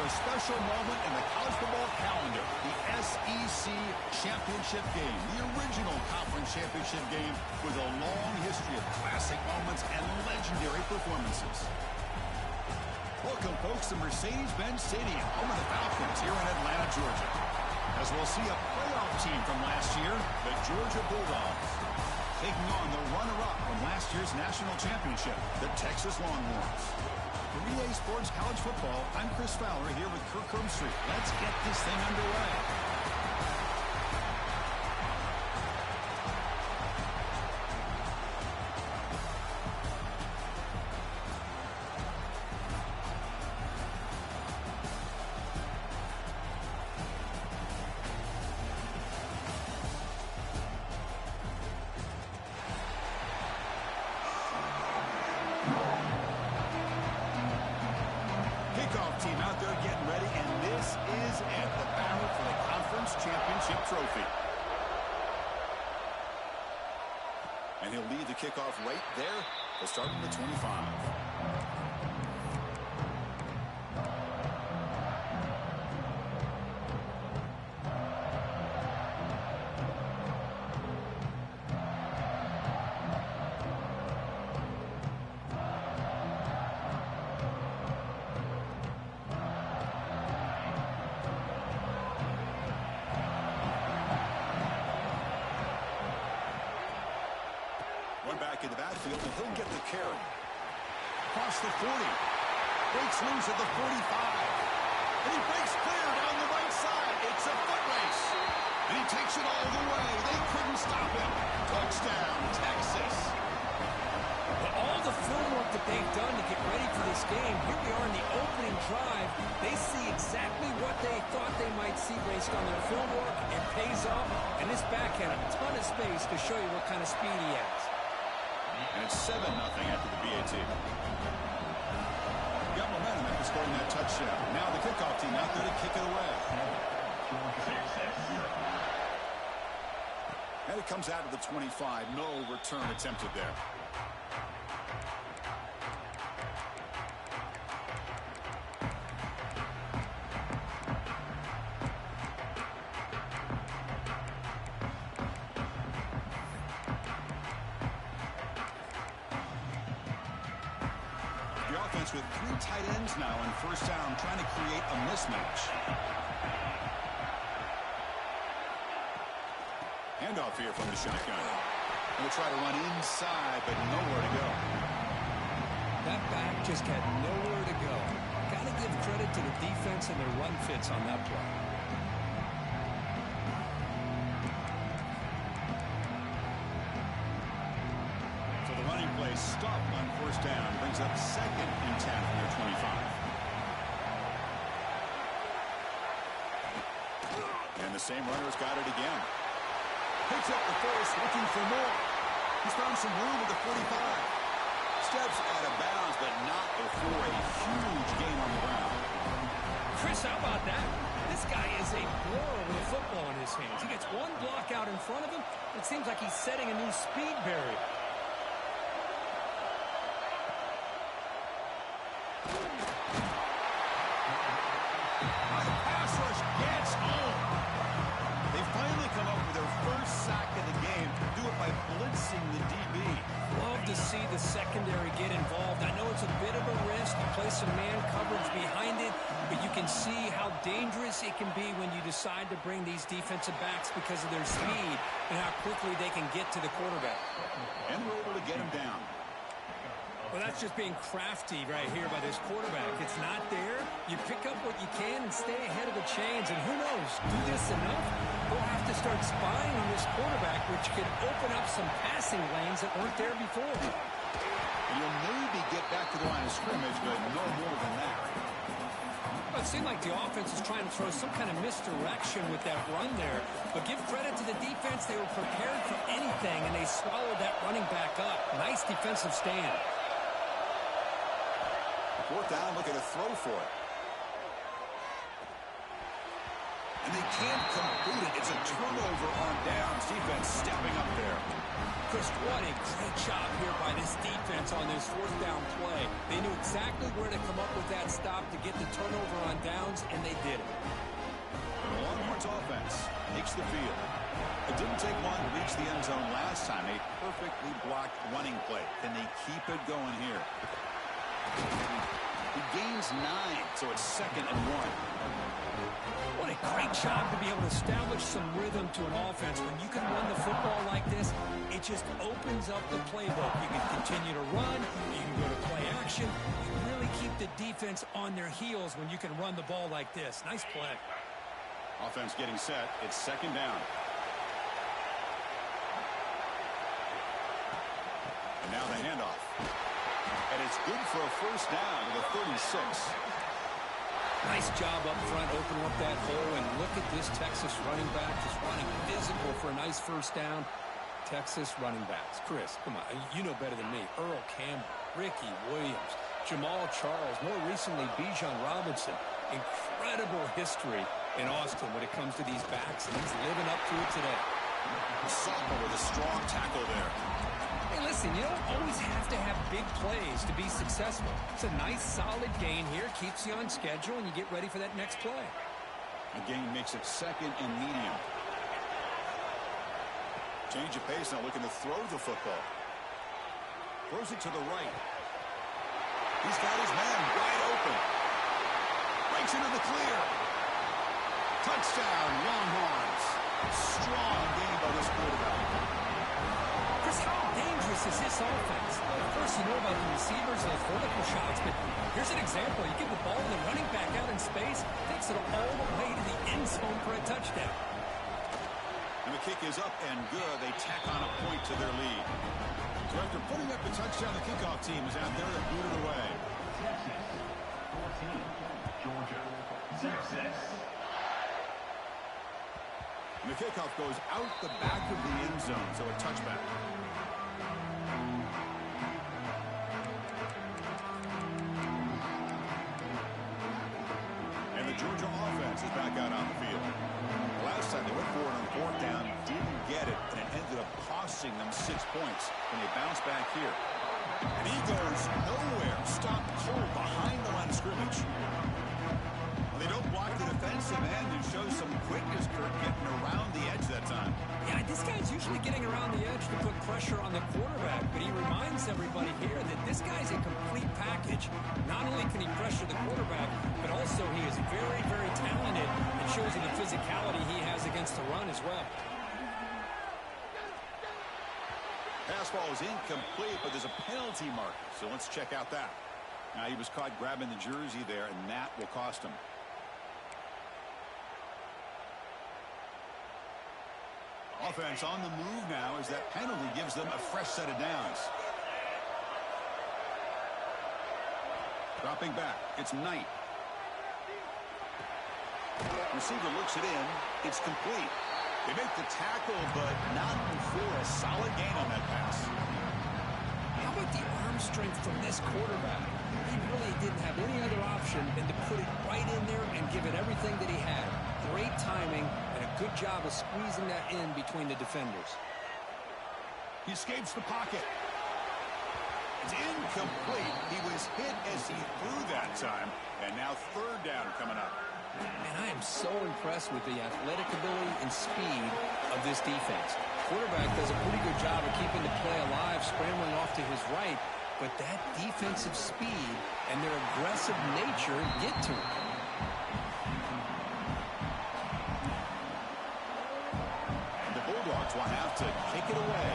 a special moment in the college football calendar, the SEC Championship game, the original conference championship game with a long history of classic moments and legendary performances. Welcome, folks, to Mercedes-Benz Stadium, home of the Falcons here in Atlanta, Georgia. As we'll see a playoff team from last year, the Georgia Bulldogs, taking on the runner-up from last year's national championship, the Texas Longhorns. For EA Sports College Football, I'm Chris Fowler here with Kirk Herbstreit. Let's get this thing underway. Team out there getting ready, and this is it, the battle for the conference championship trophy. And he'll lead the kickoff right there to start from the 25. Back in the backfield, and he'll get the carry. Across the 40. Breaks loose at the 45. And he breaks clear down the right side. It's a foot race. And he takes it all the way. They couldn't stop him. Touchdown, Texas. Well, all the film work that they've done to get ready for this game, here we are in the opening drive. They see exactly what they thought they might see based on their film work. It pays off, and this back had a ton of space to show you what kind of speed he has. And it's 7-0 after the BAT. Got momentum after scoring that touchdown. Now the kickoff team out there to kick it away. And it comes out of the 25. No return attempted there. With 3 tight ends now on first down, trying to create a mismatch. Handoff here from the shotgun. They'll try to run inside, but nowhere to go. That back just had nowhere to go. Got to give credit to the defense and their run fits on that play. Stop on first down. Brings up 2nd and 10 from their 25. And the same runner's got it again. Picks up the first, looking for more. He's found some room at the 45. Steps out of bounds, but not before a huge gain on the ground. Chris, how about that? This guy is a blower with a football in his hands. He gets one block out in front of him. It seems like he's setting a new speed barrier. To see the secondary get involved. I know it's a bit of a risk. You play some man coverage behind it, but you can see how dangerous it can be when you decide to bring these defensive backs because of their speed and how quickly they can get to the quarterback. And we're able to get him down. Well, that's just being crafty right here by this quarterback. It's not there. You pick up what you can and stay ahead of the chains. And who knows, do this enough, we'll have to start spying on this quarterback, which could open up some passing lanes that weren't there before. And you'll maybe get back to the line of scrimmage, but no more than that. Well, it seemed like the offense was trying to throw some kind of misdirection with that run there. But give credit to the defense. They were prepared for anything, and they swallowed that running back up. Nice defensive stand. 4th down, look at a throw for it. And they can't complete it. It's a turnover on downs. Defense stepping up there. Chris, what a great job here by this defense on this fourth down play. They knew exactly where to come up with that stop to get the turnover on downs, and they did it. The Longhorns offense takes the field. It didn't take long to reach the end zone last time. A perfectly blocked running play. Can they keep it going here? He gains 9, so it's 2nd and 1. What a great job to be able to establish some rhythm to an offense. When you can run the football like this, it just opens up the playbook. You can continue to run, you can go to play action. You really keep the defense on their heels when you can run the ball like this. Nice play. Offense getting set. It's 2nd down. And now the handoff. And it's good for a first down to the 36. Nice job up front, opening up that hole, and look at this Texas running back just running physical for a nice first down. Texas running backs. Chris, come on, you know better than me. Earl Campbell, Ricky Williams, Jamal Charles, more recently Bijan Robinson. Incredible history in Austin when it comes to these backs, and he's living up to it today. Sophomore with a strong tackle there. Hey, listen, you don't always have to have big plays to be successful. It's a nice, solid gain here. Keeps you on schedule, and you get ready for that next play. The gain makes it 2nd and medium. Change of pace now, looking to throw the football. Throws it to the right. He's got his man wide open. Breaks into the clear. Touchdown, Longhorns. Strong game by this quarterback. Chris, how dangerous is this offense? Of course, you know about the receivers and those vertical shots, but here's an example. You give the ball to the running back out in space, takes it all the way to the end zone for a touchdown. And the kick is up and good. They tack on a point to their lead. So after putting up the touchdown, the kickoff team is out there to boot it away. Texas 14, Georgia 6. And the kickoff goes out the back of the end zone, so a touchback. And the Georgia offense is back out on the field. Last time they went for it on 4th down, didn't get it, and it ended up costing them 6 points. And they bounce back here. And he goes nowhere. Stopped cold behind the line of scrimmage. They don't block the defensive end and show some quickness, Kirk, getting around the edge that time. Yeah, this guy's usually getting around the edge to put pressure on the quarterback, but he reminds everybody here that this guy's a complete package. Not only can he pressure the quarterback, but also he is very, very talented and shows you the physicality he has against the run as well. Pass ball is incomplete, but there's a penalty marker, so let's check out that. Now, he was caught grabbing the jersey there, and that will cost him. Offense on the move now as that penalty gives them a fresh set of downs. Dropping back, it's Knight. Receiver looks it in. It's complete. They make the tackle, but not before a solid gain on that pass. How about the arm strength from this quarterback? He really didn't have any other option than to put it right in there and give it everything that he had. Great timing and a good job of squeezing that in between the defenders. He escapes the pocket. It's incomplete. He was hit as he threw that time. And now 3rd down coming up. And I am so impressed with the athletic ability and speed of this defense. Quarterback does a pretty good job of keeping the play alive, scrambling off to his right. But that defensive speed and their aggressive nature get to him. The Bulldogs will have to kick it away.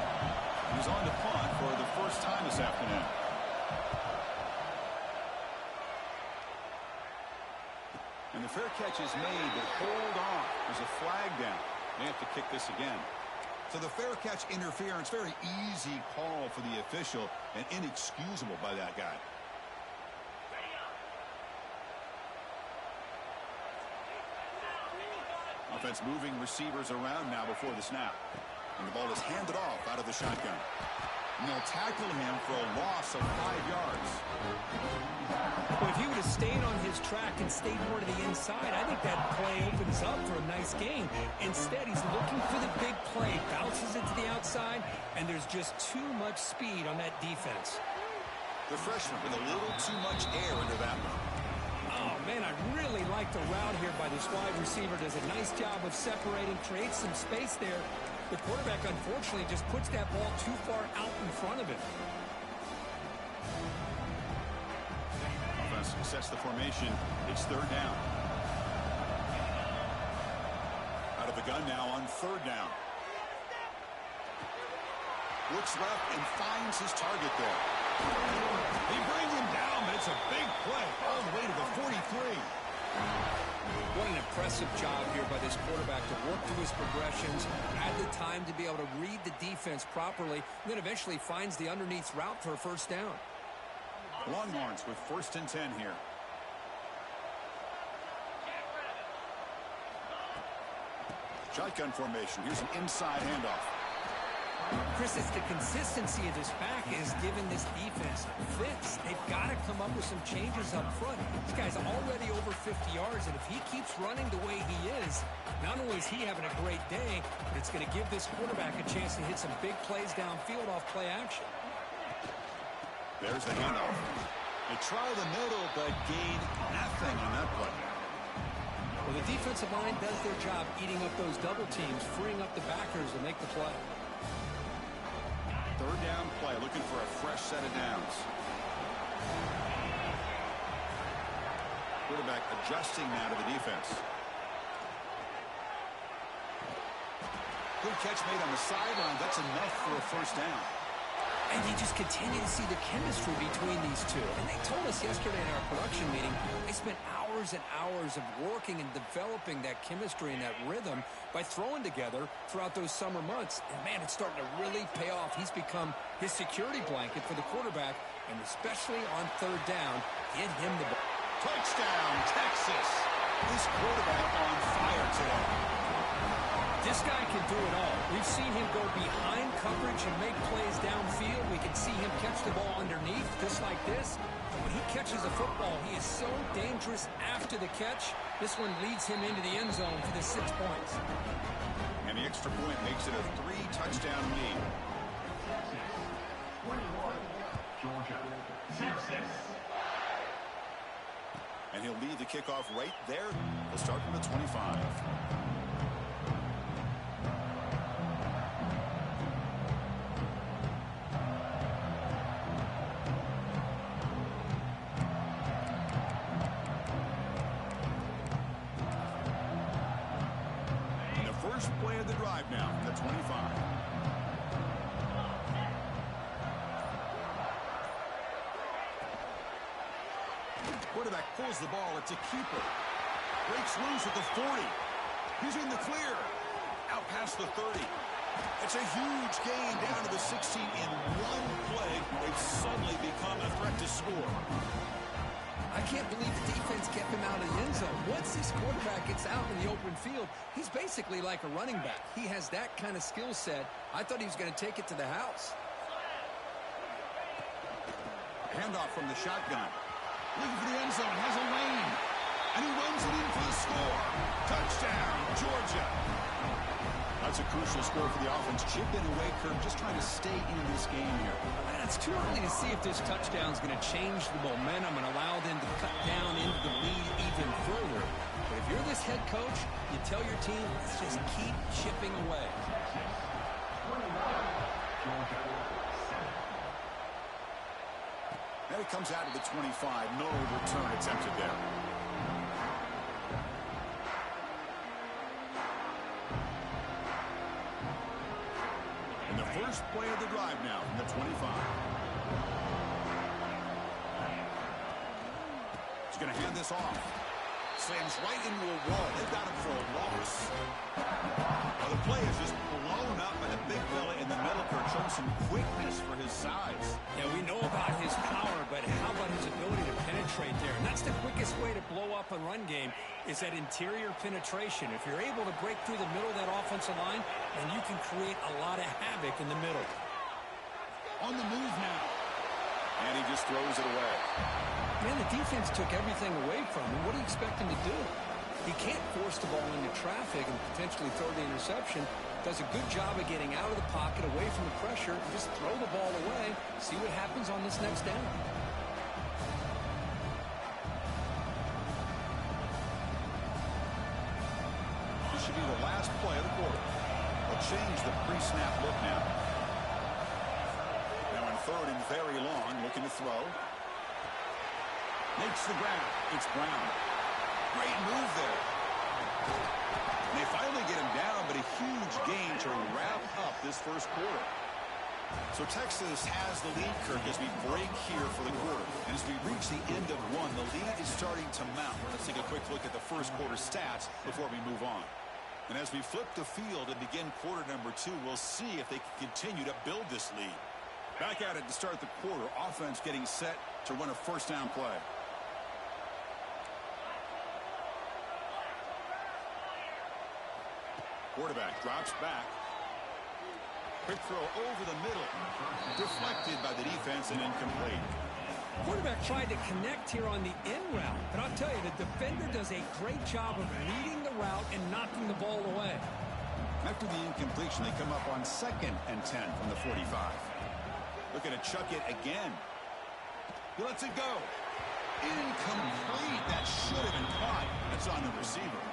He's on to punt for the first time this afternoon. And the fair catch is made, but hold on. There's a flag down. They have to kick this again. So the fair catch interference, very easy call for the official and inexcusable by that guy. Offense moving receivers around now before the snap. And the ball is handed off out of the shotgun. And they'll tackle him for a loss of 5 yards. Well, if he would have stayed on his track and stayed more to the inside, I think that play opens up for a nice gain. Instead, he's looking for the big play bounces it to the outside, and there's just too much speed on that defense. The freshman with a little too much air into that one. Oh, man, I really like the route here by this wide receiver. Does a nice job of separating, creates some space there. The quarterback, unfortunately, just puts that ball too far out in front of him. Offense sets the formation. It's third down. Out of the gun now on third down. Looks left and finds his target there. They bring him down, but it's a big play all the way to the 43. What an impressive job here by this quarterback to work through his progressions, had the time to be able to read the defense properly, and then eventually finds the underneath route for a first down. Longhorns with 1st and 10 here. Shotgun formation. Here's an inside handoff. Chris, it's the consistency of this back is giving this defense fits. They've got to come up with some changes up front. This guy's already over 50 yards, and if he keeps running the way he is, not only is he having a great day, but it's going to give this quarterback a chance to hit some big plays downfield off play action. There's the handoff. They try the middle, but gain nothing on that play. Well, the defensive line does their job eating up those double teams, freeing up the backers to make the play. Third down play, looking for a fresh set of downs. Quarterback adjusting now to the defense. Good catch made on the sideline. That's enough for a first down. And you just continue to see the chemistry between these two. And they told us yesterday in our production meeting, they spent hours and hours of working and developing that chemistry and that rhythm by throwing together throughout those summer months. And, man, it's starting to really pay off. He's become his security blanket for the quarterback, and especially on third down, get him the ball. Touchdown, Texas. This quarterback on fire today. This guy can do it all. We've seen him go behind coverage and make plays downfield. We can see him catch the ball underneath, just like this. When he catches a football, he is so dangerous after the catch. This one leads him into the end zone for the 6 points. And the extra point makes it a 3-touchdown lead. 21, Georgia, Texas. And he'll lead the kickoff right there. He'll start from the 25. Play of the drive now from the 25. Quarterback pulls the ball. It's a keeper. Breaks loose at the 40. He's in the clear. Out past the 30. It's a huge gain down to the 16 in one play. They've suddenly become a threat to score. I can't believe the defense kept him out of the end zone. Once this quarterback gets out in the open field, he's basically like a running back. He has that kind of skill set. I thought he was going to take it to the house. Handoff from the shotgun. Looking for the end zone. Has a lane. And he runs it in for the score. Touchdown, Georgia. That's a crucial score for the offense. Chipping away, Kirk, just trying to stay in this game here. It's too early to see if this touchdown is going to change the momentum and allow them to cut down into the lead even further. But if you're this head coach, you tell your team, let's just keep chipping away. Then it comes out to the 25. No return attempted there. And the first play of the drive now from the 25. He's going to hand this off. Slams right into a wall. They've got him for a loss. Well, the play is just blown up by the big fella in the middle. Kirk showing some quickness for his size. Yeah, we know about his power, but how about his ability to penetrate there? And that's the quickest way to blow up a run game is that interior penetration. If you're able to break through the middle of that offensive line, then you can create a lot of havoc in the middle. On the move now. And he just throws it away. Man, the defense took everything away from him. What do you expect him to do? He can't force the ball into traffic and potentially throw the interception. Does a good job of getting out of the pocket, away from the pressure, and just throw the ball away. See what happens on this next down. This should be the last play of the quarter. They'll change the pre-snap look now. Now in third and very long, looking to throw. Makes the ground. It's Brown. Great move there. And they finally get him down, but a huge gain to wrap up this first quarter. So Texas has the lead, Kirk, as we break here for the quarter. And as we reach the end of one, the lead is starting to mount. Let's take a quick look at the first quarter stats before we move on. And as we flip the field and begin quarter number 2, we'll see if they can continue to build this lead. Back at it to start the quarter. Offense getting set to run a first down play. Quarterback drops back. Quick throw over the middle. Deflected by the defense and incomplete. Quarterback tried to connect here on the in route, but I'll tell you, the defender does a great job of reading the route and knocking the ball away. After the incompletion, they come up on 2nd and 10 from the 45. Looking to chuck it again. He lets it go. Incomplete. That should have been caught. That's on the receiver.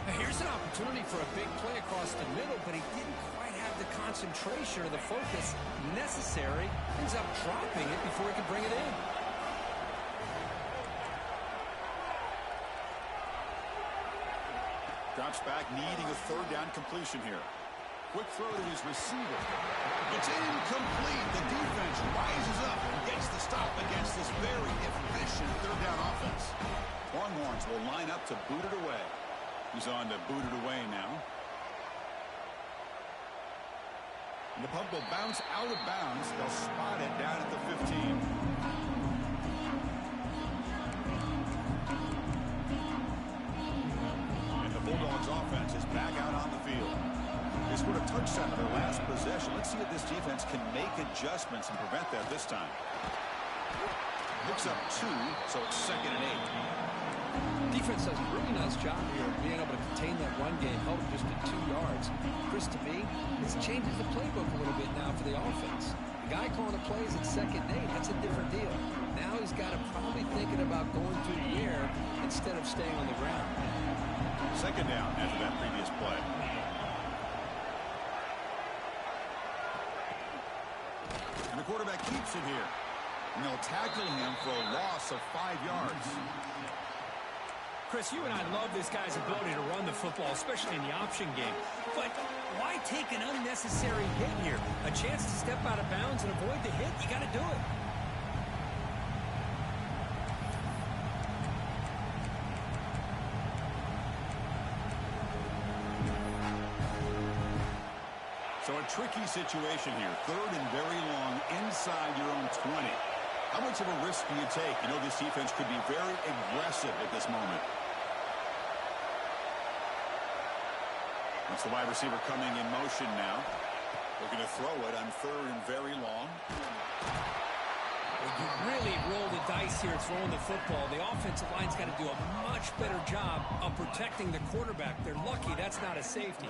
Now here's an opportunity for a big play across the middle, but he didn't quite have the concentration or the focus necessary. Ends up dropping it before he could bring it in. Drops back, needing a third down completion here. Quick throw to his receiver. It's incomplete. The defense rises up and gets the stop against this very efficient third down offense. Longhorns will line up to boot it away. He's on to boot it away now. And the puck will bounce out of bounds. They'll spot it down at the 15. And the Bulldogs offense is back out on the field. They scored a touchdown in their last possession. Let's see if this defense can make adjustments and prevent that this time. Looks up 2, so it's 2nd and 8. Defense does a really nice job here of being able to contain that run game, held it just at 2 yards. Chris, to me, this changes the playbook a little bit now for the offense. The guy calling the plays at 2nd and 8, that's a different deal. Now he's got to probably thinking about going through the air instead of staying on the ground. 2nd down after that previous play. And the quarterback keeps it here. And they'll tackle him for a loss of 5 yards. Chris, you and I love this guy's ability to run the football, especially in the option game. But why take an unnecessary hit here? A chance to step out of bounds and avoid the hit? You got to do it. So a tricky situation here. 3rd and very long inside your own 20. How much of a risk do you take? You know this defense could be very aggressive at this moment. That's the wide receiver coming in motion now. Looking to throw it on 3rd and very long. Well, you really roll the dice here throwing the football. The offensive line's got to do a much better job of protecting the quarterback. They're lucky that's not a safety.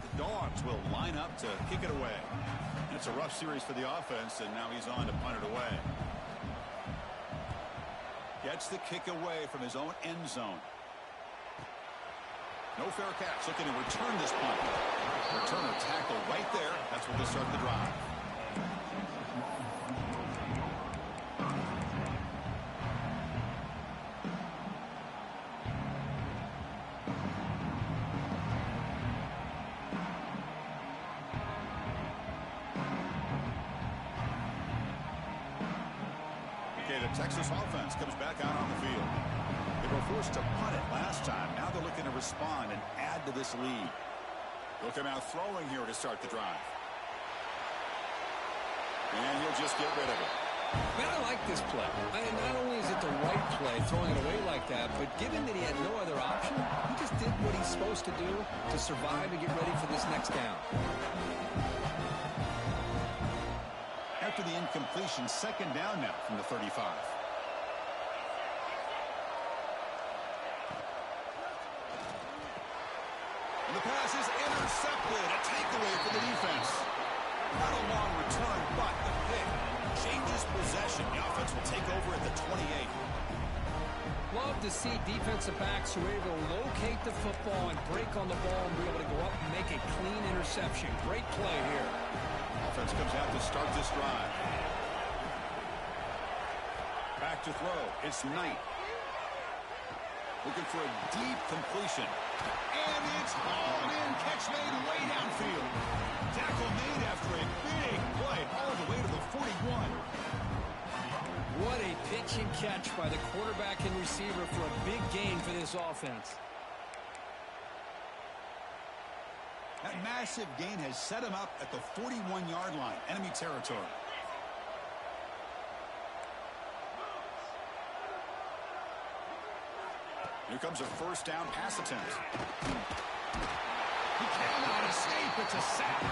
The Dogs will line up to kick it away. It's a rough series for the offense, and now he's on to punt it away. Gets the kick away from his own end zone. No fair catch. Looking to return this punt. Returner tackle right there. That's where they start the drive. Texas offense comes back out on the field. They were forced to punt it last time. Now they're looking to respond and add to this lead. They'll come out throwing here to start the drive. And he'll just get rid of it. Man, I like this play. Not only is it the right play, throwing it away like that, but given that he had no other option, he just did what he's supposed to do to survive and get ready for this next down. After the incompletion, 2nd down now from the 35. And the pass is intercepted. A takeaway for the defense. Not a long return, but the pick changes possession. The offense will take over at the 28. Love to see defensive backs who are able to locate the football and break on the ball and be able to go up and make a clean interception. Great play here. Offense comes out to start this drive. Back to throw. It's Knight. Looking for a deep completion. And it's hauled in. Catch made way downfield. Tackle made after a big play all the way to the 41. What a pitch and catch by the quarterback and receiver for a big gain for this offense. That massive gain has set him up at the 41-yard line, enemy territory. Here comes a first down pass attempt. He cannot escape. It's a sack.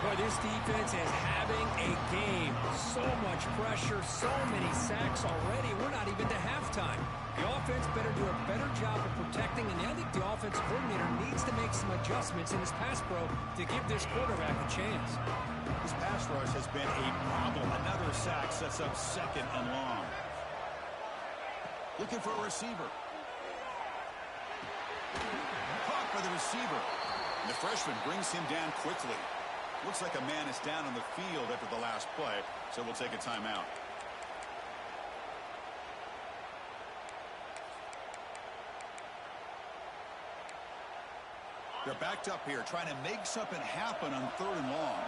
Boy, this defense is having a game. So much pressure, so many sacks already. We're not even to halftime. The offense better do a better job of protecting, and I think the offensive coordinator needs to make some adjustments in his pass pro to give this quarterback a chance. This pass rush has been a problem. Another sack sets up second and long. Looking for a receiver. Caught by the receiver. And the freshman brings him down quickly. Looks like a man is down on the field after the last play, so we'll take a timeout. They're backed up here, trying to make something happen on third and long.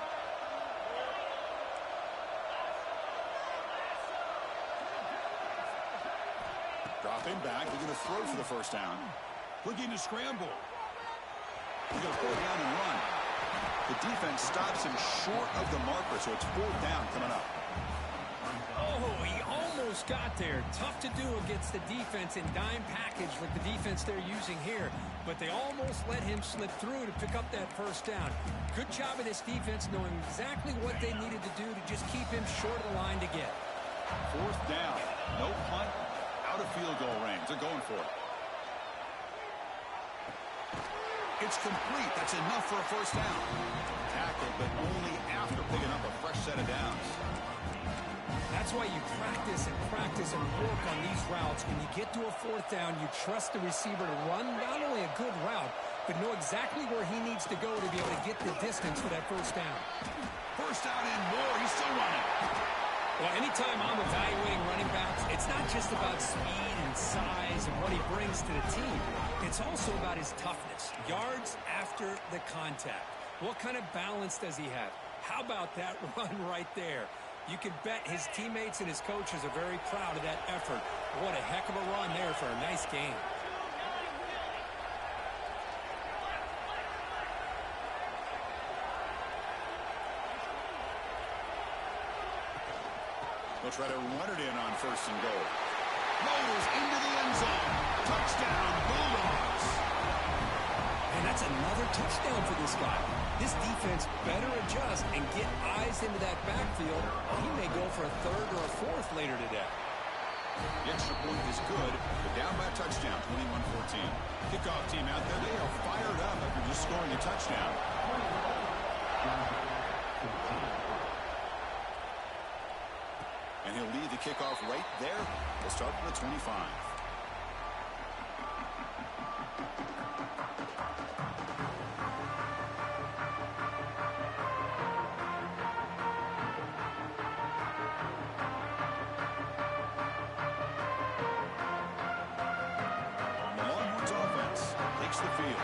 Dropping back, they're going to throw for the first down. Looking to scramble. He's going to pull it down and run. The defense stops him short of the marker, so it's fourth down coming up. Oh, he almost got there. Tough to do against the defense in dime package like the defense they're using here. But they almost let him slip through to pick up that first down. Good job of this defense knowing exactly what they needed to do to just keep him short of the line to get. Fourth down. No punt. Out of field goal range. They're going for it. It's complete. That's enough for a first down. Tackled, but only after picking up a fresh set of downs. That's why you practice and work on these routes. When you get to a fourth down, you trust the receiver to run not only a good route, but know exactly where he needs to go to be able to get the distance for that first down. First down and more. He's still running. Well, anytime I'm evaluating running backs, it's not just about speed and size and what he brings to the team. It's also about his toughness. Yards after the contact. What kind of balance does he have? How about that run right there? You can bet his teammates and his coaches are very proud of that effort. What a heck of a run there for a nice game. They'll try to run it in on first and goal. Motors into the end zone. Touchdown, Bulldogs. And that's another touchdown for this guy. This defense better adjust and get eyes into that backfield. He may go for a third or a fourth later today. The extra point is good. They're down by a touchdown, 21-14. Kickoff team out there. They are fired up after just scoring a touchdown. And he'll lead the kickoff right there. We'll start from the 25. The Longhorns offense takes the field.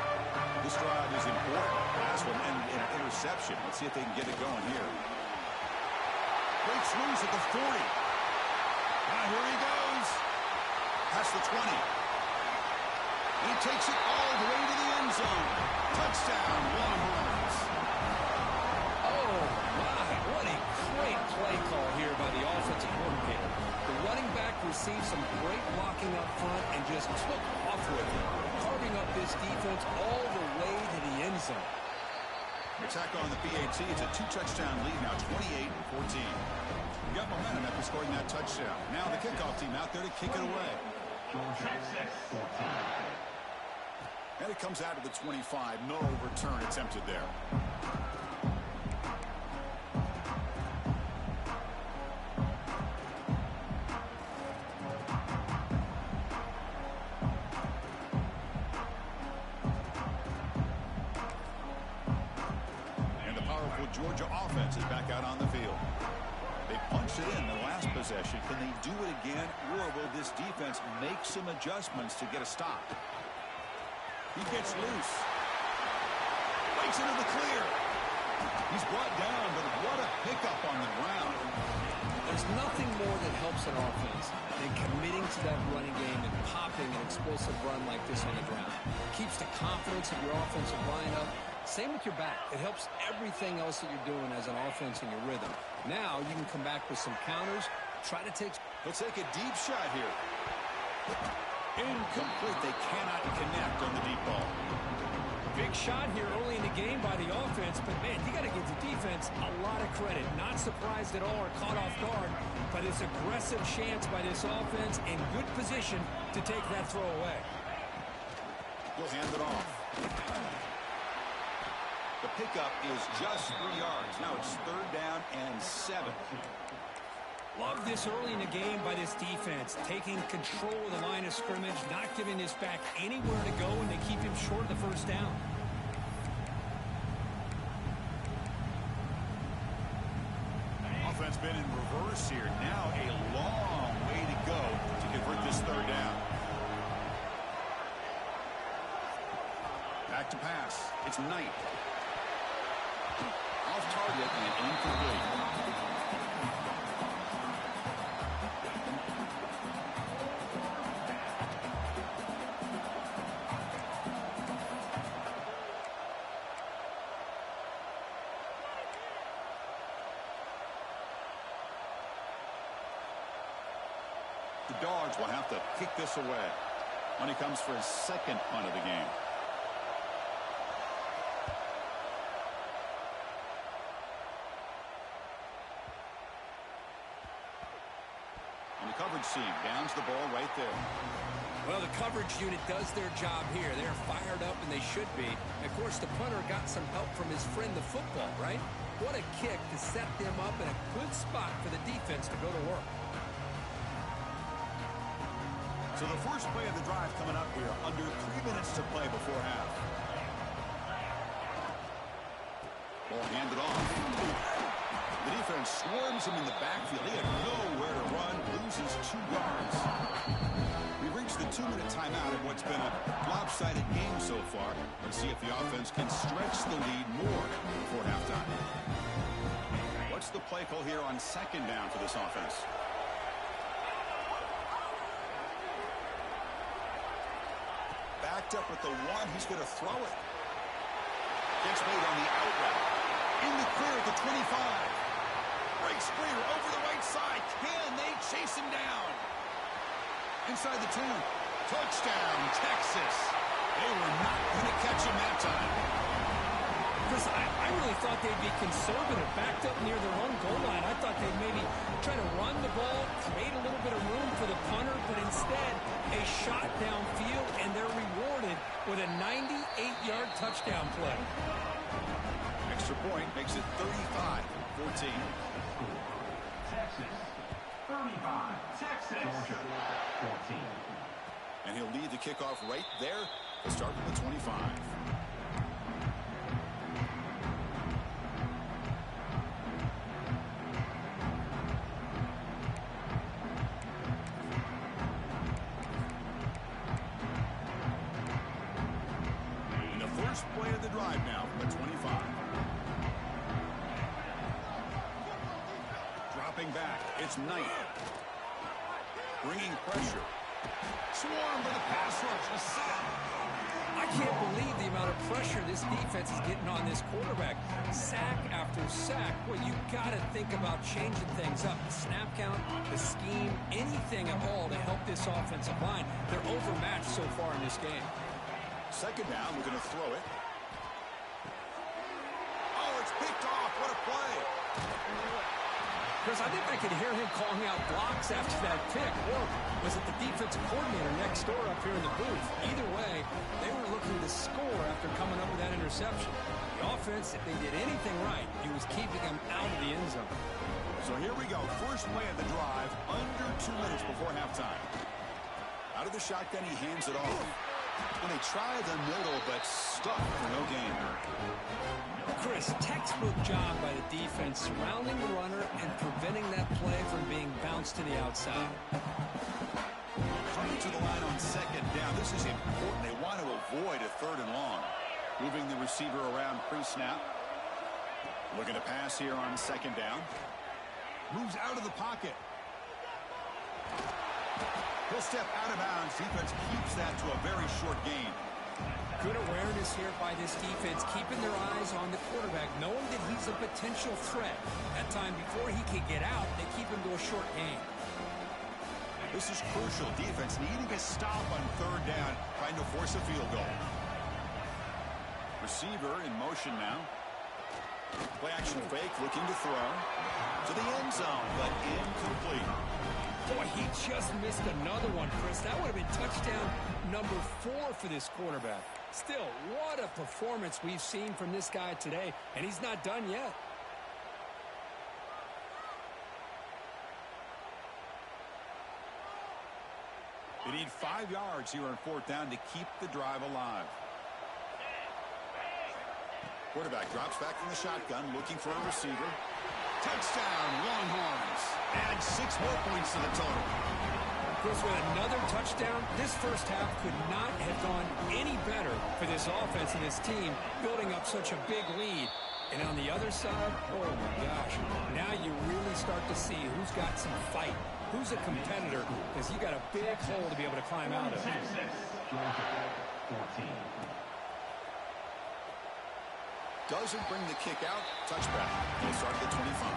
This drive is important. Last one ended in an interception. Let's see if they can get it going here. Breaks loose at the 40. Now here he goes. Past the 20. He takes it all the way to the end zone. Touchdown, Longhorns. Oh, my. What a great play call here by the offensive coordinator. The running back received some great blocking up front and just took off with it, carving up this defense all the way to the end zone. Attack on the PAT. It's a two-touchdown lead now, 28-14. We got momentum after scoring that touchdown. Now the kickoff team out there to kick it away. And it comes out to the 25. No return attempted there. And the powerful Georgia offense is back out on the field. They punched it in the last possession. Can they do it again, or will this defense make some adjustments to get a stop? He gets loose. Breaks into the clear. He's brought down, but what a pickup on the ground. There's nothing more that helps an offense than committing to that running game and popping an explosive run like this on the ground. It keeps the confidence of your offensive line up. Same with your back. It helps everything else that you're doing as an offense in your rhythm. Now you can come back with some counters, try to take... He'll take a deep shot here. Incomplete. They cannot connect on the deep ball. Big shot here early in the game by the offense, but man, you got to give the defense a lot of credit. Not surprised at all or caught off guard by this aggressive chance by this offense in good position to take that throw away. He'll hand it off. The pickup is just 3 yards. Now it's 3rd down and 7. Love this early in the game by this defense, taking control of the line of scrimmage, not giving this back anywhere to go, and they keep him short of the 1st down. Offense been in reverse here. Now a long way to go to convert this 3rd down. Back to pass. It's Knight. Off target and incomplete. The Dogs will have to kick this away when he comes for his 2nd punt of the game. And the coverage team downs the ball right there. Well, the coverage unit does their job here. They're fired up, and they should be. Of course, the punter got some help from his friend, the football, right? What a kick to set them up in a good spot for the defense to go to work. So the first play of the drive coming up here. Under 3 minutes to play before half. Ball handed off. The defense swarms him in the backfield. He had nowhere to run. Loses 2 yards. We reached the 2-minute timeout in what's been a lopsided game so far. Let's see if the offense can stretch the lead more before halftime. What's the play call here on 2nd down for this offense? Backed up at the 1. He's going to throw it. Gets made on the out route. In the clear at the 25. Breaks free over the right side. Can they chase him down? Inside the 10. Touchdown, Texas. They were not going to catch him that time. Chris, I really thought they'd be conservative, backed up near their own goal line. I thought they'd maybe try to run the ball, create a little bit of room for the punter, but instead a shot downfield, and they're rewarded with a 98-yard touchdown play. Extra point makes it 35-14. Texas 35. Texas Georgia 14. And he'll lead the kickoff right there to start with the 25. And the first play of the drive now from the 25. Dropping back, it's Knight. Bringing pressure. Swarm for the pass rush. A sack. I can't believe the amount of pressure this defense is getting on this quarterback. Sack after sack. Well, you got to think about changing things up. The snap count, the scheme, anything at all to help this offensive line. They're overmatched so far in this game. 2nd down, we're going to throw it. Oh, it's picked off. What a play. Chris, I think I could hear him calling out blocks after that pick. Or was it the defensive coordinator next door up here in the booth? Either way, they were looking to interception. The offense, if they did anything right, it was keeping them out of the end zone. So here we go. First play of the drive, under 2 minutes before halftime. Out of the shotgun, he hands it off. And they try the middle, but stuck for no gain. Chris, textbook job by the defense surrounding the runner and preventing that play from being bounced to the outside. Coming to the line on second down. This is important. They want to avoid a 3rd and long. Moving the receiver around pre-snap. Looking to pass here on second down. Moves out of the pocket. He'll step out of bounds. Defense keeps that to a very short gain. Good awareness here by this defense, keeping their eyes on the quarterback, knowing that he's a potential threat. That time before he can get out, they keep him to a short gain. This is crucial. Defense needing a stop on 3rd down, trying to force a field goal. Receiver in motion now. Play action fake, looking to throw. To the end zone, but incomplete. Boy, he just missed another one, Chris. That would have been touchdown number 4 for this quarterback. Still, what a performance we've seen from this guy today, and he's not done yet. They need 5 yards here on 4th down to keep the drive alive. Quarterback drops back from the shotgun, looking for a receiver. Touchdown, Longhorns. Add 6 more points to the total. Chris, with another touchdown, this first half could not have gone any better for this offense and this team, building up such a big lead. And on the other side, oh my gosh, now you really start to see who's got some fight, who's a competitor, because you got a big hole to be able to climb out of. Doesn't bring the kick out. Touchback. He'll start at the 25.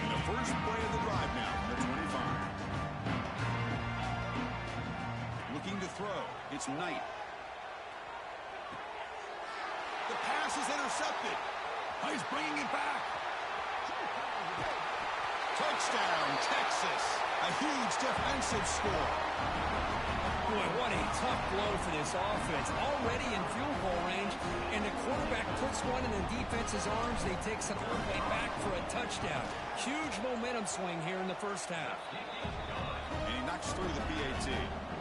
And the first play of the drive now from the 25. Looking to throw. It's Knight. The pass is intercepted. He's bringing it back. Touchdown, Texas. A huge defensive score. Boy, what a tough blow for this offense. Already in field goal range, and the quarterback puts one in the defense's arms. They takes it all the way back for a touchdown. Huge momentum swing here in the first half. And he knocks through the PAT.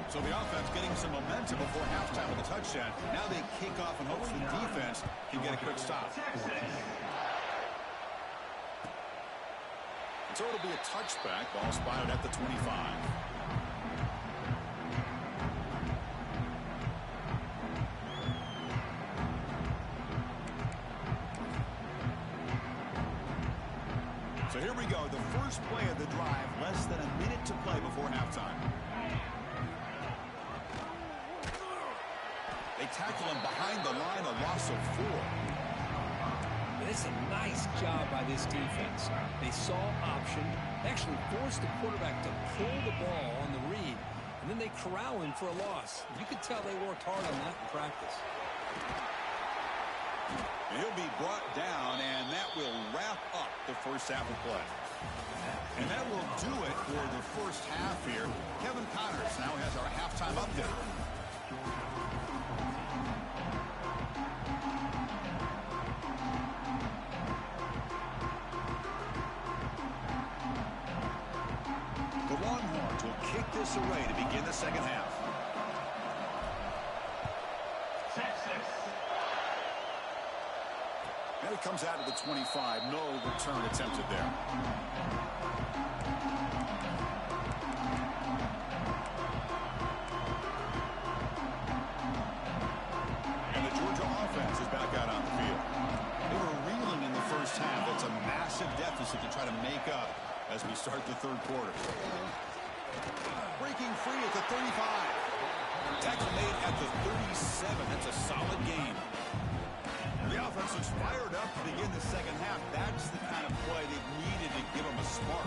So the offense getting some momentum before halftime with a touchdown. Now they kick off in hopes the defense can get a quick stop. So it'll be a touchback. Ball spotted at the 25. So here we go. The first play of the drive. Less than a minute to play before halftime. They tackle him behind the line. A loss of 4. It's a nice job by this defense. They saw option, actually forced the quarterback to pull the ball on the read, and then they corral him for a loss. You could tell they worked hard on that in practice. And he'll be brought down, and that will wrap up the first half of play. And that will do it for the first half here. Kevin Connors now has our halftime update. Array to begin the second half. And it comes out to the 25. No return attempted there. And the Georgia offense is back out on the field. They were reeling in the first half. That's a massive deficit to try to make up as we start the third quarter. Breaking free at the 35. Tackle made at the 37. That's a solid game. The offense is fired up to begin the second half. That's the kind of play they needed to give them a spark.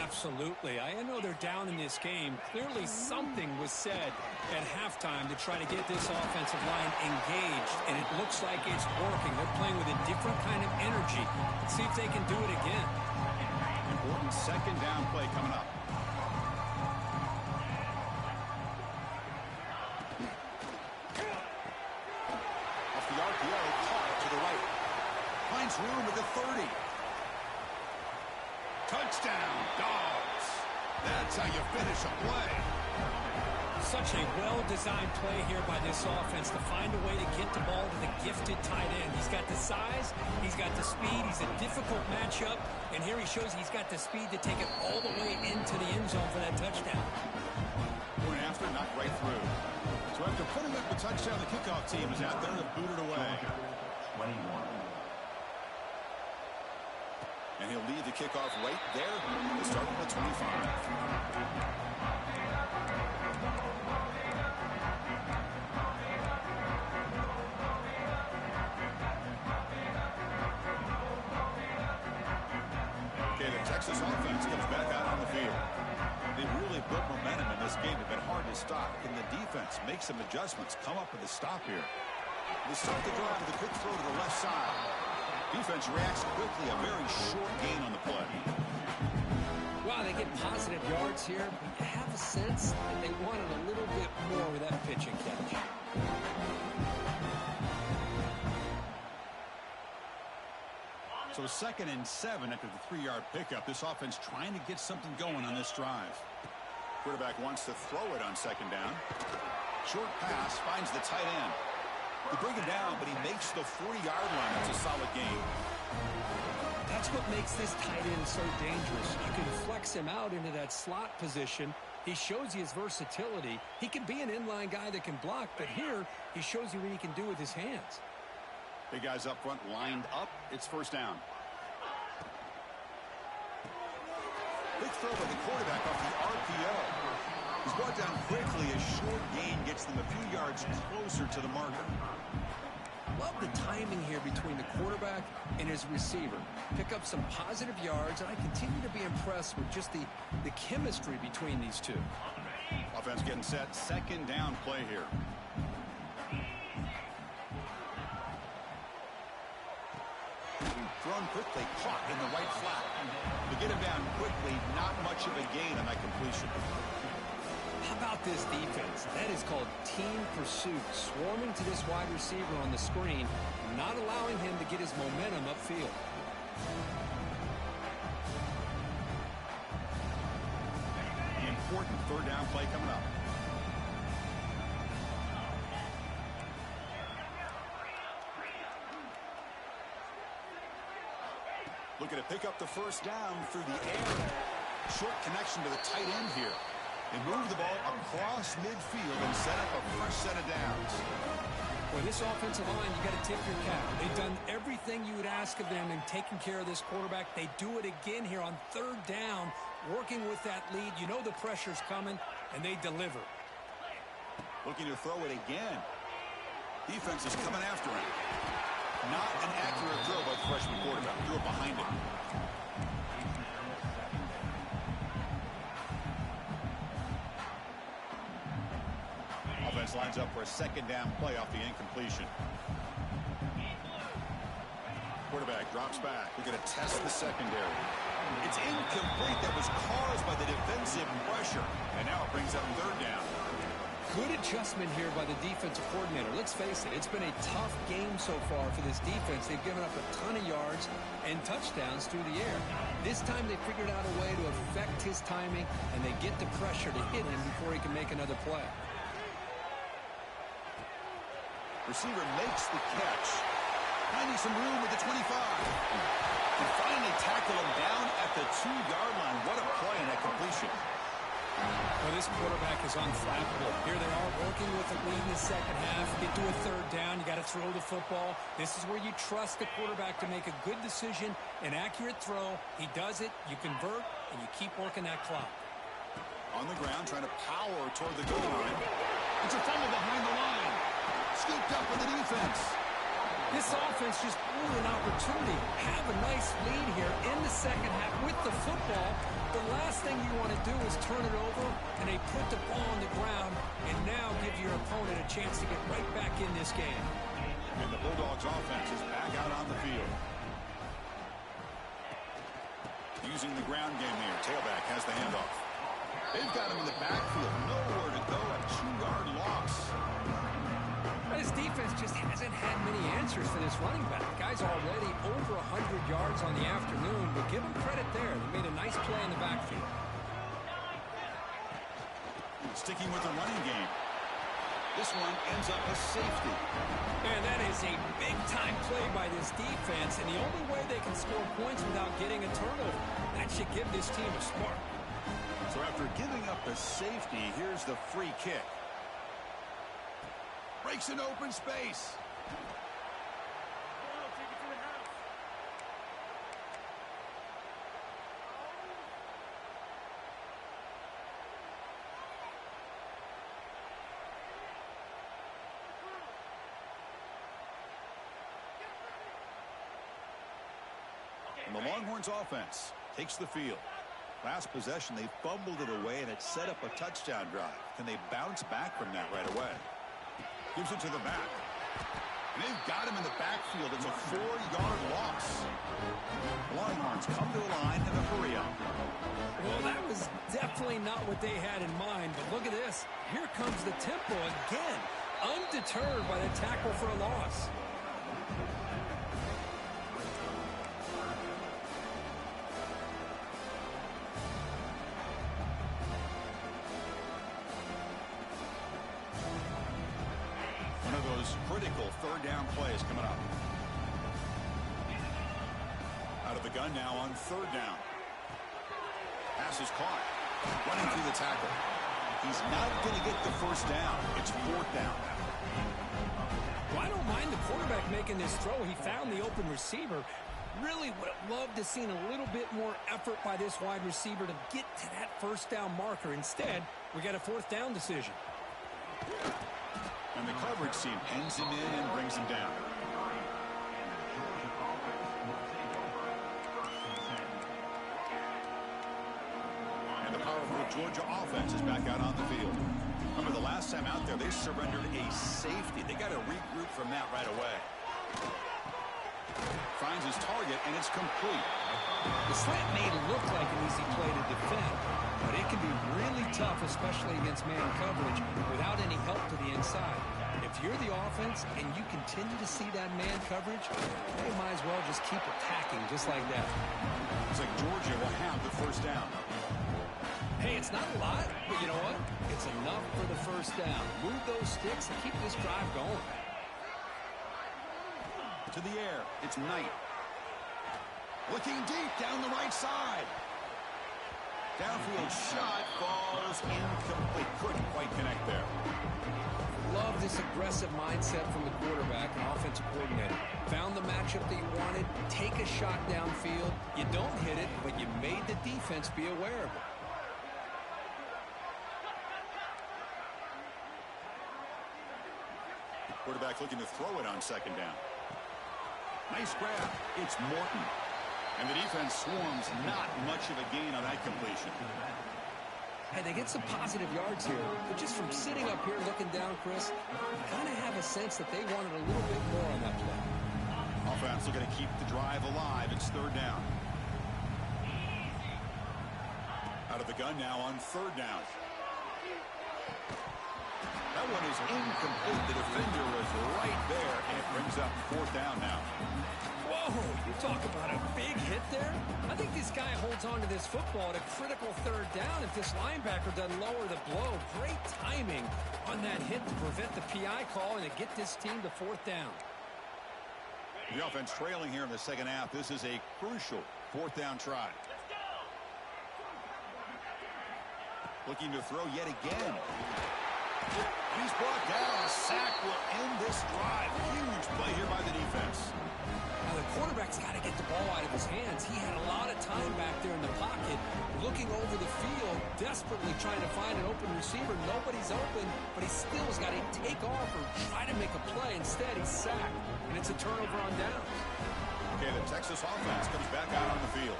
Absolutely. I know they're down in this game. Clearly something was said at halftime to try to get this offensive line engaged, and it looks like it's working. They're playing with a different kind of energy. Let's see if they can do it again. Important second down play coming up. Touchdown, Dogs. That's how you finish a play. Such a well-designed play here by this offense to find a way to get the ball to the gifted tight end. He's got the size, he's got the speed, he's a difficult matchup, and here he shows he's got the speed to take it all the way into the end zone for that touchdown. Point after, knocked right through. So after putting up the touchdown, the kickoff team is out there to boot it away. 21. And he'll lead the kickoff right there to start at the 25. Texas offense comes back out on the field. They really built momentum in this game. It's been hard to stop. Can the defense make some adjustments, come up with a stop here? They start the drive with a quick throw to the left side. Defense reacts quickly. A very short gain on the play. Wow, they get positive yards here, but you have a sense that they wanted a little bit more with that pitch and catch. So 2nd and 7 after the 3-yard pickup. This offense trying to get something going on this drive. Quarterback wants to throw it on 2nd down. Short pass finds the tight end. They bring him down, but he makes the 40-yard line. It's a solid gain. That's what makes this tight end so dangerous. You can flex him out into that slot position. He shows you his versatility. He can be an inline guy that can block, but here he shows you what he can do with his hands. Big guys up front lined up. It's 1st down. Big throw by the quarterback off the RPO. He's brought down quickly. A short gain gets them a few yards closer to the marker. Love the timing here between the quarterback and his receiver. Pick up some positive yards, and I continue to be impressed with just the chemistry between these two. Offense getting set. 2nd down play here. Thrown quickly, caught in the right flat. To get him down quickly, not much of a gain on that completion. How about this defense? That is called team pursuit. Swarming to this wide receiver on the screen, not allowing him to get his momentum upfield. The important 3rd down play coming up. Looking to pick up the 1st down through the air. Short connection to the tight end here. They move the ball across midfield and set up a fresh set of downs. Well, this offensive line, you got to tip your cap. They've done everything you would ask of them in taking care of this quarterback. They do it again here on 3rd down, working with that lead. You know the pressure's coming, and they deliver. Looking to throw it again. Defense is coming after him. Not an accurate throw by the freshman quarterback. Threw it behind him. Offense lines up for a 2nd down play off the incompletion. Quarterback drops back. We're going to test the secondary. It's incomplete. That was caused by the defensive pressure. And now it brings up 3rd down. Good adjustment here by the defensive coordinator. Let's face it, it's been a tough game so far for this defense. They've given up a ton of yards and touchdowns through the air. This time they figured out a way to affect his timing, and they get the pressure to hit him before he can make another play. Receiver makes the catch. Finding some room at the 25. Can finally tackle him down at the 2-yard line. What a play in that completion. Well, this quarterback is unflappable. Here they are working with a lead in the 2nd half. Get to a 3rd down. You got to throw the football. This is where you trust the quarterback to make a good decision, an accurate throw. He does it, you convert, and you keep working that clock. On the ground, trying to power toward the goal line. It's a fumble behind the line. Scooped up with the defense. This offense just blew an opportunity. Have a nice lead here in the 2nd half with the football. The last thing you want to do is turn it over, and they put the ball on the ground and now give your opponent a chance to get right back in this game. And the Bulldogs offense is back out on the field. Using the ground game here. Tailback has the handoff. They've got him in the backfield. Nowhere to go. A 2-yard loss. This defense just hasn't had many answers for this running back. Guy's already over 100 yards on the afternoon, but give him credit there. They made a nice play in the backfield. Sticking with the running game. This one ends up a safety. And that is a big-time play by this defense, and the only way they can score points without getting a turnover. That should give this team a spark. So after giving up the safety, here's the free kick. Breaks an open space. And the Longhorns offense takes the field. Last possession, they fumbled it away, and it set up a touchdown drive. Can they bounce back from that right away? Gives it to the back. And they've got him in the backfield. It's a 4-yard loss. The Longhorns come to the line in a hurry-up. Well, that was definitely not what they had in mind, but look at this. Here comes the tempo again, undeterred by the tackle for a loss. Critical third down plays coming up. Out of the gun now on third down. Pass is caught. Running through the tackle. He's not going to get the first down. It's fourth down. Well, I don't mind the quarterback making this throw. He found the open receiver. Really would have loved to seen a little bit more effort by this wide receiver to get to that first down marker. Instead, we got a fourth down decision. And the coverage team pins him in and brings him down. And the powerful Georgia offense is back out on the field. Remember, the last time out there, they surrendered a safety. They got to regroup from that right away. Finds his target, and it's complete. The slant may look like an easy play to defend, but it can be really tough, especially against man coverage, without any help to the inside. If you're the offense and you continue to see that man coverage, they might as well just keep attacking just like that. Looks like Georgia will have the first down. Hey, it's not a lot, but you know what? It's enough for the first down. Move those sticks and keep this drive going. To the air, it's Knight. Looking deep down the right side. Downfield shot falls incomplete. Couldn't quite connect there. Love this aggressive mindset from the quarterback and offensive coordinator. Found the matchup that you wanted. Take a shot downfield. You don't hit it, but you made the defense be aware of it. Quarterback looking to throw it on second down. Nice grab. It's Morton. And the defense swarms. Not much of a gain on that completion. Hey, they get some positive yards here, but just from sitting up here looking down, Chris, you kind of have a sense that they wanted a little bit more on that play. Offense looking to keep the drive alive. It's third down. Out of the gun now on third down. That one is incomplete. The defender was right there, and it brings up fourth down now. Whoa, you talk about a big hit there. I think this guy holds on to this football at a critical third down if this linebacker doesn't lower the blow. Great timing on that hit to prevent the PI call and to get this team to fourth down. The offense trailing here in the second half. This is a crucial fourth down try. Looking to throw yet again. He's brought down. A sack will end this drive. Huge play here by the defense. Now the quarterback's got to get the ball out of his hands. He had a lot of time back there in the pocket, looking over the field, desperately trying to find an open receiver. Nobody's open, but he still has got to take off or try to make a play. Instead, he's sacked, and it's a turnover on downs. Okay, the Texas offense comes back out on the field.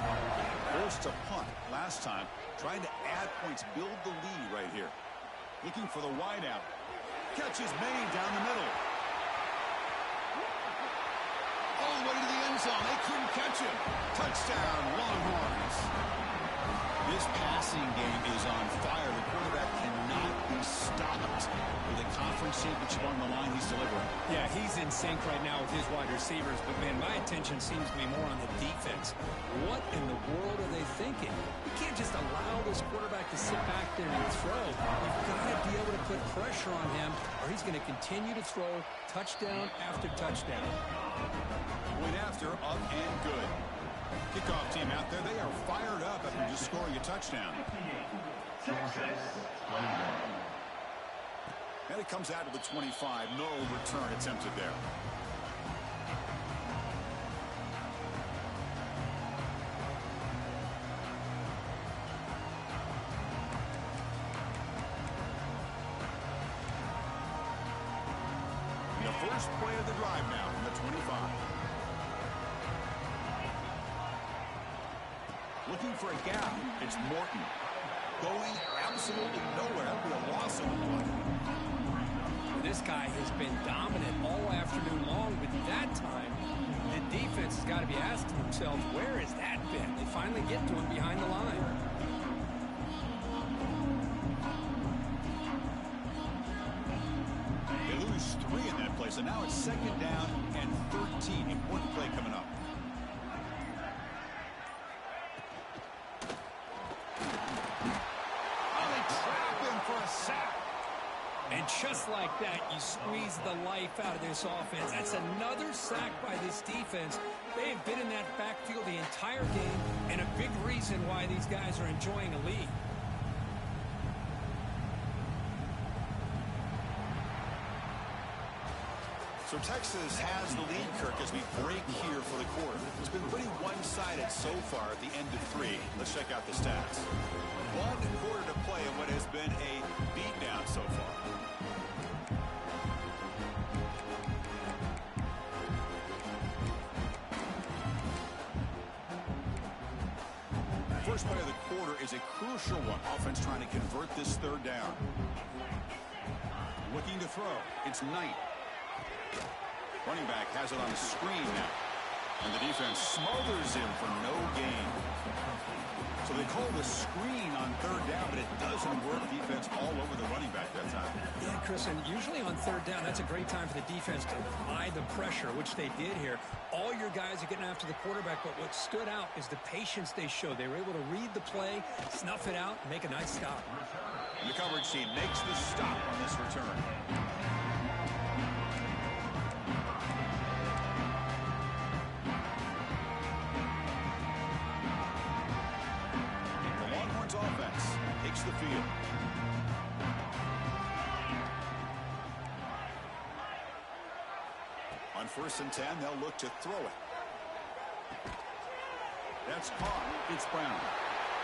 Forced to punt last time, trying to add points, build the lead right here. Looking for the wideout. Catches Maine down the middle. All the way to the end zone. They couldn't catch him. Touchdown, Longhorns. This passing game is on fire. The quarterback cannot be stopped. With a conference championship on the line, he's he's delivering. Yeah, he's in sync right now with his wide receivers, but, man, my attention seems to be more on the defense. What in the world are they thinking? You can't just allow this quarterback to sit back there and throw. You've got to be able to put pressure on him, or he's going to continue to throw touchdown after touchdown. Point after, up and good. Kickoff team out there, they are fired up after just scoring a touchdown. And it comes out to the 25. No return attempted there. And the first play of the drive now from the 25. Looking for a gap. It's Morton. Going absolutely nowhere. That would be a loss on the play. This guy has been dominant all afternoon long, but that time, the defense has got to be asking themselves, where has that been? They finally get to him behind the line. They lose 3 in that play, so now it's second down and 13. Important play coming up. Oh, they trap him for a sack. And just like that, you squeeze the life out of this offense. That's another sack by this defense. They have been in that backfield the entire game, and a big reason why these guys are enjoying a lead. So Texas has the lead, Kirk, as we break here for the quarter. It's been pretty one-sided so far at the end of 3. Let's check out the stats. 1 quarter to play in what has been a beatdown so far. First play of the quarter is a crucial one. Offense trying to convert this third down. Looking to throw. It's Knight. Running back has it on the screen now. And the defense smothers him for no gain. So they call the screen on third down, but it doesn't work. Defense all over the running back that time. Yeah, Chris, and usually on third down, that's a great time for the defense to apply the pressure, which they did here. All your guys are getting after the quarterback, but what stood out is the patience they showed. They were able to read the play, snuff it out, and make a nice stop. And the coverage team makes the stop on this return. Offense takes the field. On 1st and 10, they'll look to throw it. That's caught. It's Brown.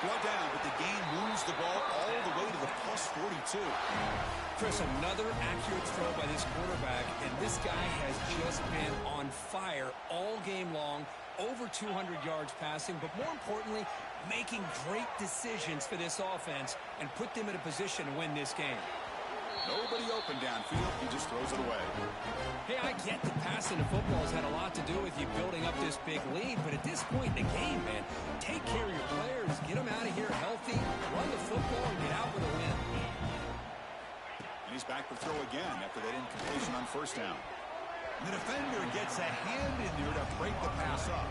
Brought down, but the game moves the ball all the way to the plus 42. Chris, another accurate throw by this quarterback, and this guy has just been on fire all game long. Over 200 yards passing, but more importantly, making great decisions for this offense and put them in a position to win this game. Nobody open downfield. He just throws it away. Hey, I get that passing of football has had a lot to do with you building up this big lead, but at this point in the game, man, take care of your players, get them out of here healthy, run the football, and get out with a win. And he's back to throw again after that incompletion on 1st down. The defender gets a hand in there to break the pass up.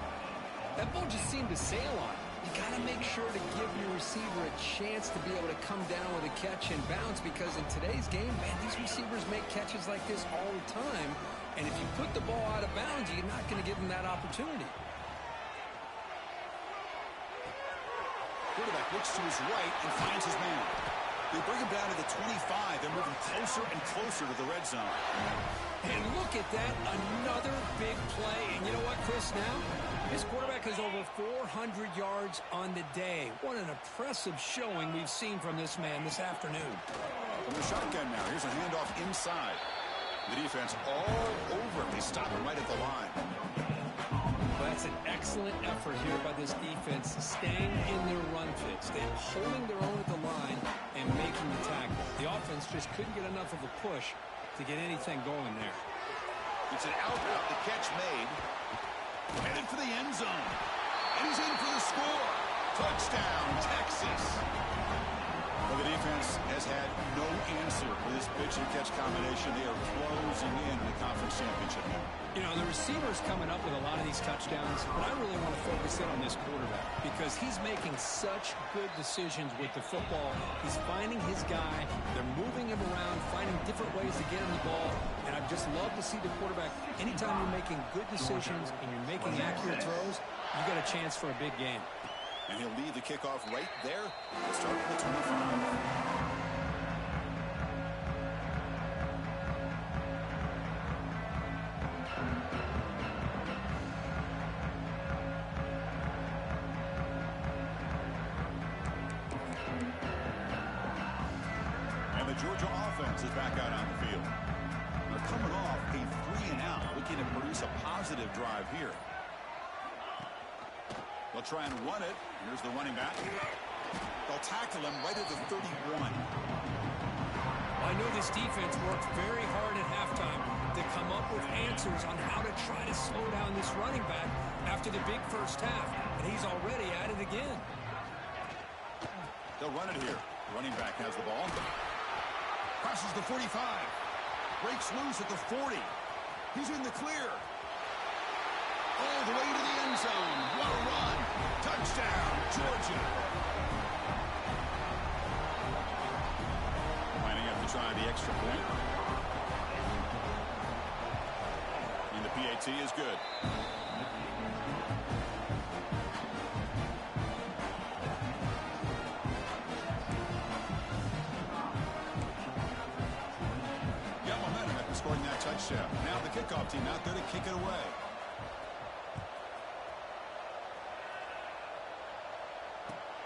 That ball just seemed to sail on. You got to make sure to give your receiver a chance to be able to come down with a catch and bounce, because in today's game, man, these receivers make catches like this all the time. And if you put the ball out of bounds, you're not going to give them that opportunity. Quarterback looks to his right and finds his man. They bring him down to the 25. They're moving closer and closer to the red zone. And look at that, another big play. And you know what, Chris, now? This quarterback has over 400 yards on the day. What an impressive showing we've seen from this man this afternoon. From the shotgun now, here's a handoff inside. The defense all over him. They stop him right at the line. Well, that's an excellent effort here by this defense, staying in their run fits. They're holding their own at the line and making the tackle. The offense just couldn't get enough of a push to get anything going there. It's an out route. The catch made. Headed for the end zone. And he's in for the score. Touchdown, Texas. Well, the defense has had no answer for this big pitch-and-catch combination. They are closing in the conference championship now. You know, the receiver's coming up with a lot of these touchdowns, but I really want to focus in on this quarterback because he's making such good decisions with the football. He's finding his guy. They're moving him around, finding different ways to get him the ball, and I just love to see the quarterback. Anytime you're making good decisions and you're making accurate throws, you got a chance for a big game. And he'll lead the kickoff right there. Let's start with the 25. Georgia offense is back out on the field. They're coming off a 3-and-out, looking to produce a positive drive here. They'll try and run it. Here's the running back. They'll tackle him right at the 31. I know this defense worked very hard at halftime to come up with answers on how to try to slow down this running back after the big first half, and he's already at it again. They'll run it here. The running back has the ball. Crosses the 45. Breaks loose at the 40. He's in the clear. All the way to the end zone. What a run. Touchdown, Georgia. Lining up to try the extra point. And the PAT is good. Scoring that touchdown. Now the kickoff team out there to kick it away.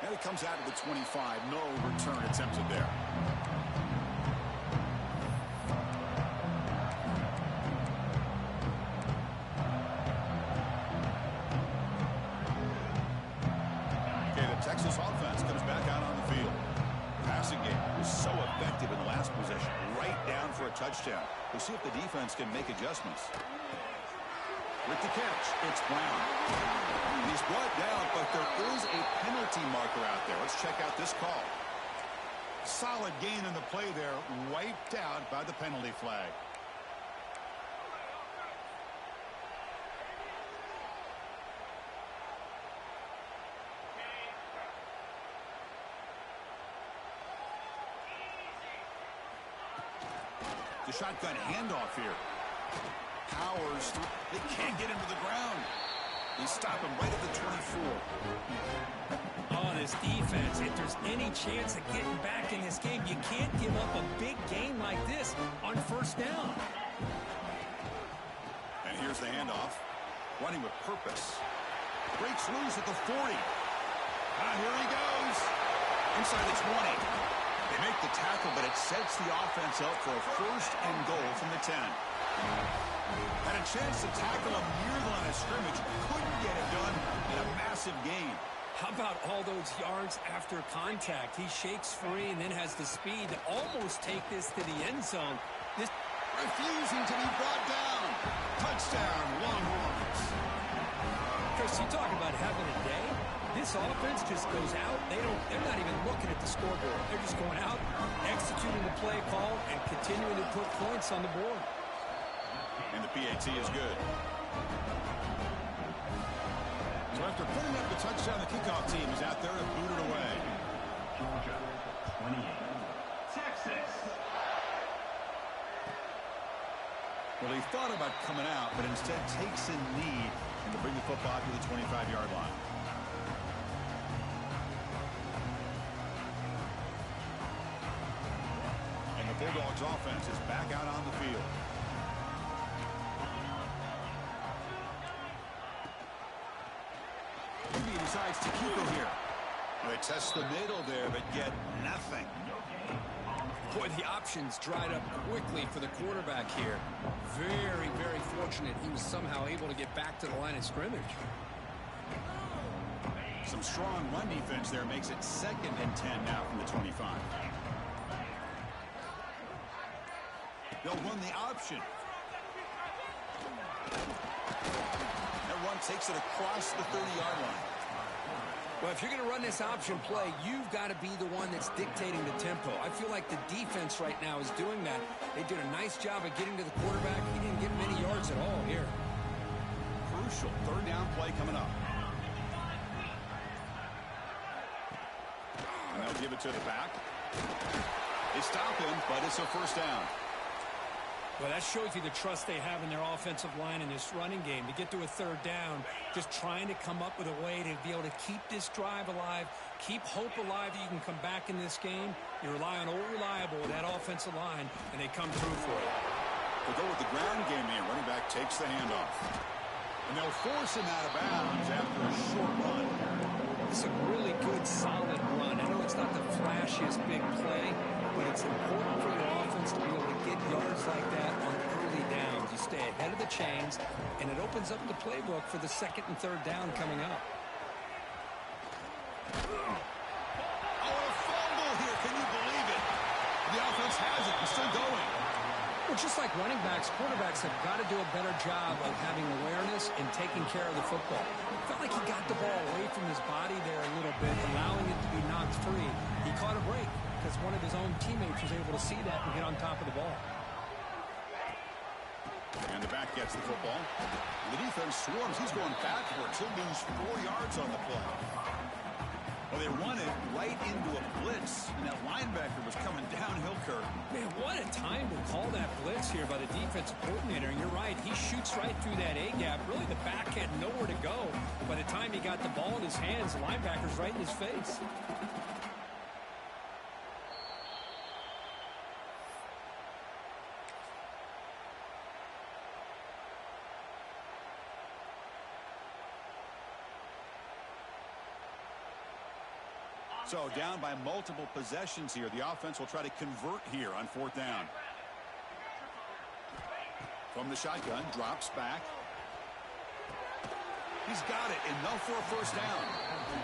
And it comes out of the 25. No return attempted there. Okay, the Texas offense comes back out on the field. Passing game was so effective in the last possession. Right down for a touchdown. We'll see if the defense can make adjustments. With the catch, it's Brown. He's brought down, but there is a penalty marker out there. Let's check out this call. Solid gain in the play there, wiped out by the penalty flag. The shotgun handoff here. Powers, they can't get him to the ground. They stop him right at the 24. Oh, this defense, if there's any chance of getting back in this game, you can't give up a big game like this on first down. And here's the handoff. Running with purpose. Breaks loose at the 40. Here he goes. Inside the 20. They make the tackle, but it sets the offense up for a first and goal from the 10. Had a chance to tackle him near the line of scrimmage. Couldn't get it done in a massive gain. How about all those yards after contact? He shakes free and then has the speed to almost take this to the end zone. This refusing to be brought down. Touchdown, Longhorns. Chris, you talk about having a day. This offense just goes out. They're not even looking at the scoreboard. They're just going out, executing the play call, and continuing to put points on the board. And the PAT is good. So after putting up the touchdown, the kickoff team is out there to boot it away. Georgia, 28. Texas. Well, he thought about coming out, but instead takes a knee and to bring the football to the 25-yard line. Bulldogs offense is back out on the field. Maybe he decides to keep it here. They test the middle there, but get nothing. Boy, the options dried up quickly for the quarterback here. Very, very fortunate he was somehow able to get back to the line of scrimmage. Some strong run defense there makes it 2nd and 10 now from the 25. They'll run the option. That run takes it across the 30-yard line. Well, if you're going to run this option play, you've got to be the one that's dictating the tempo. I feel like the defense right now is doing that. They did a nice job of getting to the quarterback. He didn't get many yards at all here. Crucial third down play coming up. And they'll give it to the back. They stop him, but it's a first down. Well, that shows you the trust they have in their offensive line in this running game. To get to a third down, just trying to come up with a way to be able to keep this drive alive, keep hope alive that you can come back in this game. You rely on Old Reliable, that offensive line, and they come through for it. They'll go with the ground game here. Running back takes the handoff. And they'll force him out of bounds after a short run. It's a really good, solid run. I know it's not the flashiest big play, but it's important for your offense to be able to get yards like that on early downs. You stay ahead of the chains, and it opens up the playbook for the second and third down coming up. Oh, a fumble here. Can you believe it? The offense has it. It's still going. Well, just like running backs, quarterbacks have got to do a better job of having awareness and taking care of the football. It felt like he got the ball away from his body there a little bit, allowing it to be knocked free. He caught a break because one of his own teammates was able to see that and get on top of the ball. And the back gets the football. The defense swarms. He's going backwards. He'll lose 4 yards on the play. Well, they run it right into a blitz, and that linebacker was coming downhill, Kirk. Man, what a time to call that blitz here by the defensive coordinator. And you're right, he shoots right through that A-gap. Really, the back had nowhere to go. By the time he got the ball in his hands, the linebacker's right in his face. So down by multiple possessions here. The offense will try to convert here on fourth down. From the shotgun, drops back. He's got it. Enough for a first down.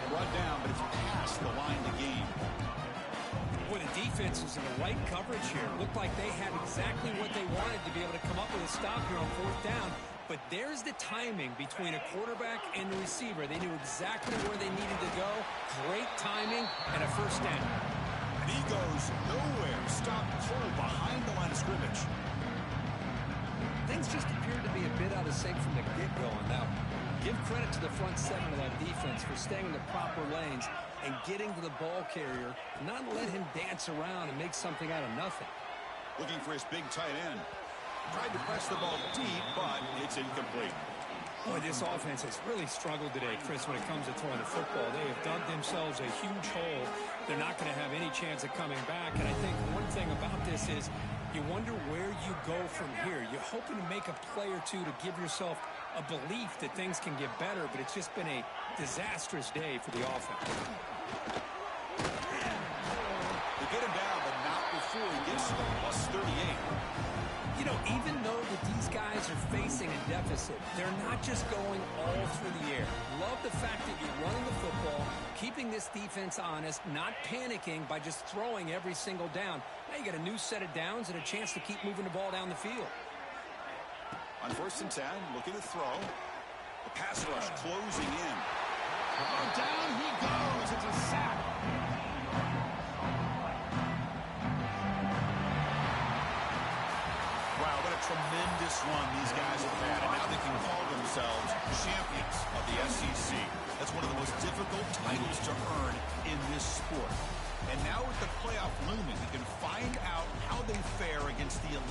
Brought down, but it's past the line to gain. Boy, the defense is in the right coverage here. Looked like they had exactly what they wanted to be able to come up with a stop here on fourth down. But there's the timing between a quarterback and the receiver. They knew exactly where they needed to go. Great timing and a first down. And he goes nowhere. Stopped cold behind the line of scrimmage. Things just appeared to be a bit out of sync from the get-go on that one. Give credit to the front seven of that defense for staying in the proper lanes and getting to the ball carrier, not let him dance around and make something out of nothing. Looking for his big tight end. Tried to press the ball deep, but it's incomplete. Boy, this offense has really struggled today, Chris, when it comes to throwing the football. They have dug themselves a huge hole. They're not going to have any chance of coming back. And I think one thing about this is you wonder where you go from here. You're hoping to make a play or two to give yourself a belief that things can get better, but it's just been a disastrous day for the offense. They get him down, but not before he gets to the plus 38. You know, even though that these guys are facing a deficit, they're not just going all through the air. Love the fact that you're running the football, keeping this defense honest, not panicking by just throwing every single down. Now you got a new set of downs and a chance to keep moving the ball down the field. On 1st and 10, looking to throw. The pass rush closing in. Oh, down he goes. It's a sack. Wow, what a tremendous run these guys have had. And now they can call themselves champions of the SEC. That's one of the most difficult titles to earn in this sport. And now with the playoff looming, we can find out how they fare against the